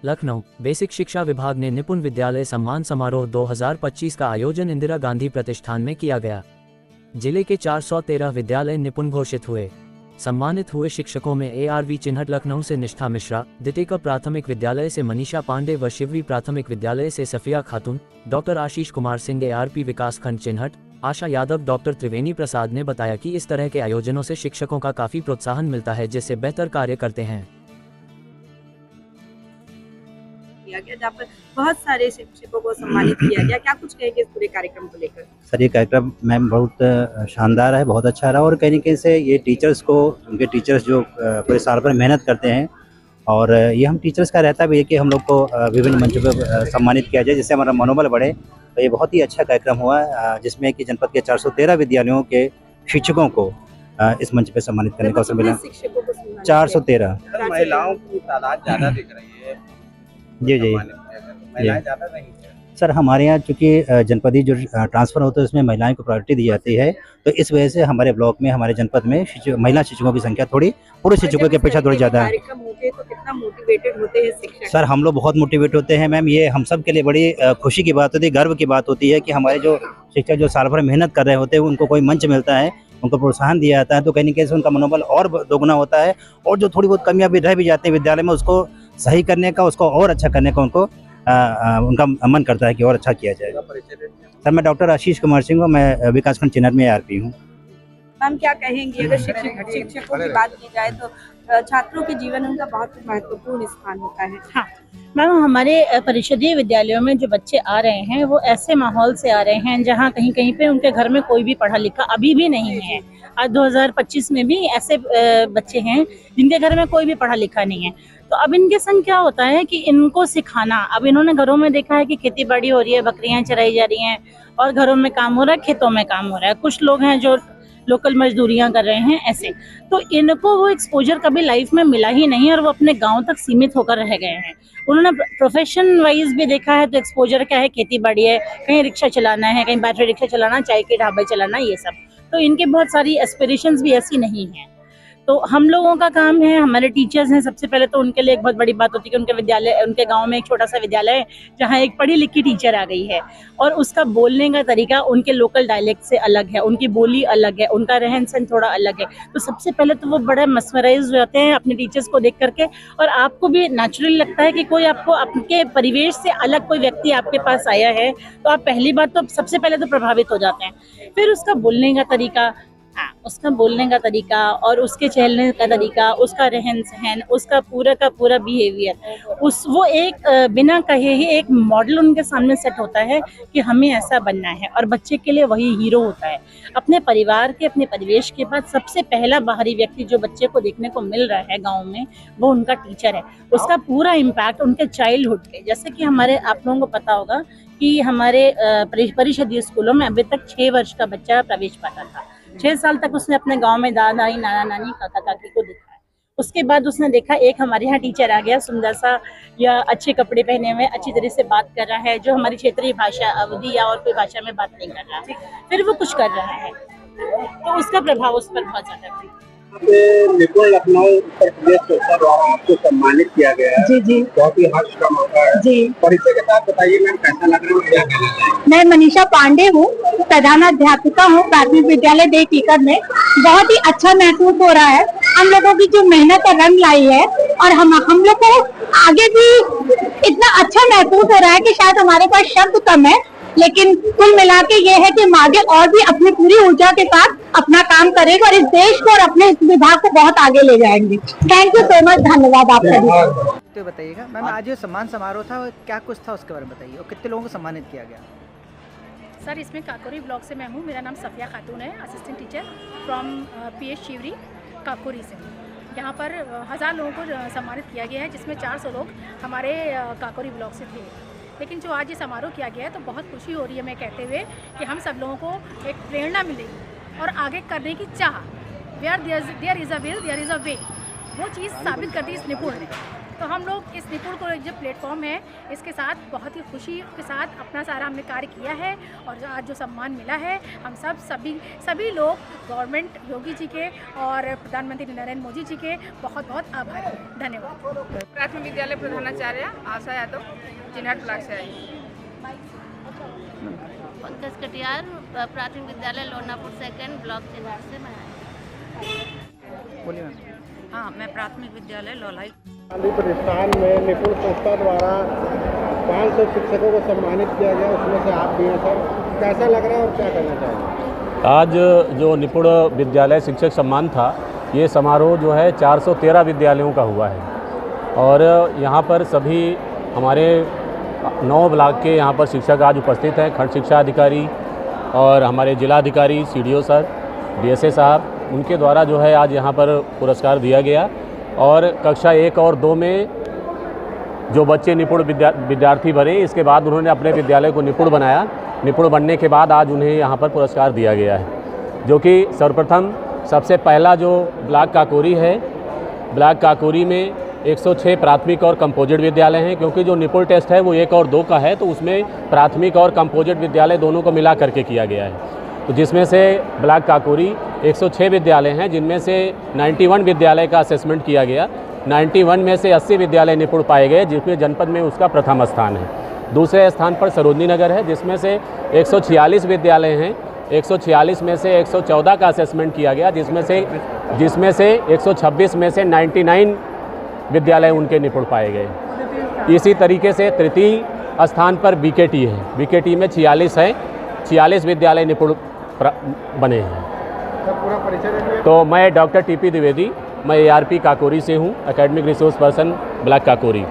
Lucknow basic शिक्षा विभाग ने निपुण विद्यालय सम्मान समारोह 2025 का आयोजन इंदिरा गांधी प्रतिष्ठान में किया गया। जिले के 413 विद्यालय निपुण घोषित हुए। सम्मानित हुए शिक्षकों में ARV चिन्हट लखनऊ से निष्ठा मिश्रा, दिटेका प्राथमिक विद्यालय से मनीषा पांडे व शिवरी प्राथमिक विद्यालय से सफिया खातून, डॉक्टर आशीष कुमार सिंह ARP विकासखंड चिन्हट, आशा यादव। डॉक्टर त्रिवेणी प्रसाद ने बताया कि इस तरह के आयोजनों से शिक्षकों का काफी प्रोत्साहन मिलता है, जिससे बेहतर कार्य करते हैं। जहाँ पर बहुत सारे शिक्षकों को सम्मानित किया गया, क्या कुछ कहेंगे इस पूरे कार्यक्रम को लेकर? सर, ये कार्यक्रम मैम बहुत शानदार है, बहुत अच्छा रहा और कहीं न कहीं से ये टीचर्स को, उनके टीचर्स जो पूरे साल भर मेहनत करते हैं और ये हम टीचर्स का रहता भी है कि हम लोग को विभिन्न मंचों पर सम्मानित किया जाए, जिससे हमारा मनोबल बढ़े। तो ये बहुत ही अच्छा कार्यक्रम हुआ जिसमें कि जनपद के 413 विद्यालयों के शिक्षकों को इस मंच पे सम्मानित करने का अवसर मिला। 413 महिलाओं की तादाद ज्यादा दिख रही है। जी महिलाएं ज्यादा नहीं है सर। हमारे यहाँ चूँकि जनपदी जो ट्रांसफ़र होता है उसमें महिलाओं को प्रायोरिटी दी जाती है, तो इस वजह से हमारे ब्लॉक में, हमारे जनपद में महिला शिक्षकों की संख्या थोड़ी पुरुष शिक्षकों की अपेक्षा थोड़ी ज़्यादा है। तो कितना मोटिवेटेड होते हैं शिक्षक? सर, हम लोग बहुत मोटिवेट होते हैं मैम। ये हम सब के लिए बड़ी खुशी की बात होती है, गर्व की बात होती है कि हमारे जो शिक्षक जो साल भर मेहनत कर रहे होते हैं उनको कोई मंच मिलता है, उनको प्रोत्साहन दिया जाता है, तो कहीं न कहीं से उनका मनोबल और दोगुना होता है और जो थोड़ी बहुत कमियाँ भी रह भी जाती हैं विद्यालय में, उसको सही करने का, उसको और अच्छा करने का उनको उनका मन करता है कि और अच्छा किया जाएगा। सर, मैं डॉक्टर आशीष कुमार सिंह हूँ, मैं विकासखंड चिन्हट में ARP हूँ। हम क्या कहेंगे, अगर शिक्षकों की बात की जाए तो छात्रों के जीवन में उनका बहुत महत्वपूर्ण स्थान होता है। हाँ मैम, हमारे परिषदीय विद्यालयों में जो बच्चे आ रहे हैं वो ऐसे माहौल से आ रहे हैं जहाँ कहीं कहीं पे उनके घर में कोई भी पढ़ा लिखा अभी भी नहीं है। आज 2025 में भी ऐसे बच्चे हैं जिनके घर में कोई भी पढ़ा लिखा नहीं है। तो अब इनके संग क्या होता है कि इनको सिखाना, अब इन्होंने घरों में देखा है कि खेती बाड़ी हो रही है, बकरियां चराई जा रही हैं और घरों में काम हो रहा है, खेतों में काम हो रहा है। कुछ लोग हैं जो लोकल मजदूरियां कर रहे हैं ऐसे, तो इनको वो एक्सपोजर कभी लाइफ में मिला ही नहीं और वो अपने गांव तक सीमित होकर रह गए हैं। उन्होंने प्रोफेशन वाइज भी देखा है तो एक्सपोजर क्या है, खेती बाड़ी है, कहीं रिक्शा चलाना है, कहीं बैटरी रिक्शा चलाना, चाय के ढाबे चलाना, ये सब। तो इनके बहुत सारी एस्पिरेशंस भी ऐसी नहीं हैं। तो हम लोगों का काम है, हमारे टीचर्स हैं, सबसे पहले तो उनके लिए एक बहुत बड़ी बात होती है कि उनके विद्यालय, उनके गांव में एक छोटा सा विद्यालय है जहां एक पढ़ी लिखी टीचर आ गई है और उसका बोलने का तरीका उनके लोकल डायलेक्ट से अलग है, उनकी बोली अलग है, उनका रहन सहन थोड़ा अलग है। तो सबसे पहले तो वो बड़े मस्मराइज होते हैं अपने टीचर्स को देख करके और आपको भी नेचुरली लगता है कि कोई आपको आपके परिवेश से अलग कोई व्यक्ति आपके पास आया है, तो आप पहली बात तो सबसे पहले तो प्रभावित हो जाते हैं। फिर उसका बोलने का तरीका, उसका बोलने का तरीका और उसके चलने का तरीका, उसका रहन सहन, उसका पूरा का पूरा बिहेवियर, वो एक बिना कहे ही एक मॉडल उनके सामने सेट होता है कि हमें ऐसा बनना है और बच्चे के लिए वही हीरो होता है। अपने परिवार के, अपने परिवेश के बाद सबसे पहला बाहरी व्यक्ति जो बच्चे को देखने को मिल रहा है गाँव में, वो उनका टीचर है। उसका पूरा इम्पैक्ट उनके चाइल्डहुड के, जैसे कि हमारे, आप लोगों को पता होगा कि हमारे परिषदीय स्कूलों में अभी तक 6 वर्ष का बच्चा प्रवेश पाता था। 6 साल तक उसने अपने गांव में दादा नाना नानी काका काकी को देखा है। उसके बाद उसने देखा एक हमारे यहाँ टीचर आ गया, सुंदर सा या अच्छे कपड़े पहने हुए, अच्छी तरह से बात कर रहा है, जो हमारी क्षेत्रीय भाषा अवधी या और कोई भाषा में बात नहीं कर रहा है, फिर वो कुछ कर रहा है, तो उसका प्रभाव उस पर बहुत ज्यादा है। निपुण लखनऊ उत्तर प्रदेश के ऊपर आपको सम्मानित किया गया है। जी जी, बहुत ही हर्ष का मौका है। जी, परिचय के साथ बताइए मैम, कैसा लग रहा है, क्या कहना चाहिए? मैं मनीषा पांडे हूँ, प्रधानाध्यापिका हूँ प्राथमिक विद्यालय देटीकर में। बहुत ही अच्छा महसूस हो रहा है, हम लोगों की जो मेहनत रंग लाई है और हम लोग को आगे भी इतना अच्छा महसूस हो रहा है कि शायद हमारे पास शब्द कम है, लेकिन कुल मिला के ये है कि हम आगे और भी अपनी पूरी ऊर्जा के साथ अपना काम करेंगे और इस देश को और अपने इस विभाग को बहुत आगे ले जाएंगे। थैंक यू सो मच, धन्यवाद आप सभी। तो बताइएगा मैम, आज जो सम्मान समारोह था क्या कुछ था उसके बारे में बताइए और कितने लोगों को सम्मानित किया गया? सर, इसमें काकोरी ब्लॉक से मैं हूँ, मेरा नाम सफिया खातून है, assistant teacher from PH Shivri Kakori से। यहाँ पर 1000 लोगों को सम्मानित किया गया है, जिसमें 400 लोग हमारे काकोरी ब्लॉक से थे। लेकिन जो आज ये समारोह किया गया है तो बहुत खुशी हो रही है मैं कहते हुए कि हम सब लोगों को एक प्रेरणा मिलेगी और आगे करने की चाह। Where there is a will there is a way, वो चीज़ साबित करती है इस निपुण ने। तो हम लोग इस निपुण को जो प्लेटफॉर्म है इसके साथ बहुत ही खुशी के साथ अपना सारा हमने कार्य किया है और आज जो सम्मान मिला है हम सभी लोग गवर्नमेंट योगी जी के और प्रधानमंत्री नरेंद्र मोदी जी के बहुत बहुत आभारी हैं। धन्यवाद। प्राथमिक विद्यालय प्रधानाचार्य आशा यादव चिन्हट ब्लॉक से आई। पंकज कटियार प्राथमिक विद्यालय लोनापुर सेकंड ब्लॉक चिन्हट से मैं आई। बोलिए मैम। हाँ, मैं प्राथमिक विद्यालय लोलाई गांधी प्रतिष्ठान में निपुण संस्था द्वारा 500 शिक्षकों को सम्मानित किया गया, उसमें से आप भी हैं सर, कैसा लग रहा है और क्या करना चाहेंगे? आज जो निपुण विद्यालय शिक्षक सम्मान था, ये समारोह जो है 413 विद्यालयों का हुआ है और यहाँ पर सभी हमारे 9 ब्लॉक के यहाँ पर शिक्षक आज उपस्थित हैं। खंड शिक्षा अधिकारी और हमारे जिलाधिकारी CDO सर, DSA साहब, उनके द्वारा जो है आज यहाँ पर पुरस्कार दिया गया और कक्षा 1 और 2 में जो बच्चे निपुण विद्यार्थी बने, इसके बाद उन्होंने अपने विद्यालय को निपुण बनाया। निपुण बनने के बाद आज उन्हें यहाँ पर पुरस्कार दिया गया है, जो कि सर्वप्रथम सबसे पहला जो ब्लॉक काकोरी है, ब्लॉक काकोरी में 106 प्राथमिक और कंपोजिट विद्यालय हैं, क्योंकि जो निपुण टेस्ट है वो 1 और 2 का है, तो उसमें प्राथमिक और कंपोजिट विद्यालय दोनों को मिला करके किया गया है। तो जिसमें से ब्लॉक काकोरी 106 विद्यालय हैं, जिनमें से 91 विद्यालय का असेसमेंट किया गया। 91 में से 80 विद्यालय निपुण पाए गए, जिसमें जनपद में उसका प्रथम स्थान है। दूसरे स्थान पर सरोजनी नगर है, जिसमें से 146 विद्यालय हैं। 146 में से 114 का असेसमेंट किया गया, जिसमें से 126 में से 99 विद्यालय उनके निपुण पाए गए। इसी तरीके से तृतीय स्थान पर BKT है। BKT में 46 है, 46 विद्यालय निपुण बने हैं। पूरा परिचय। तो मैं डॉक्टर TP द्विवेदी, मैं ARP काकोरी से हूँ, academic resource person block Kakori.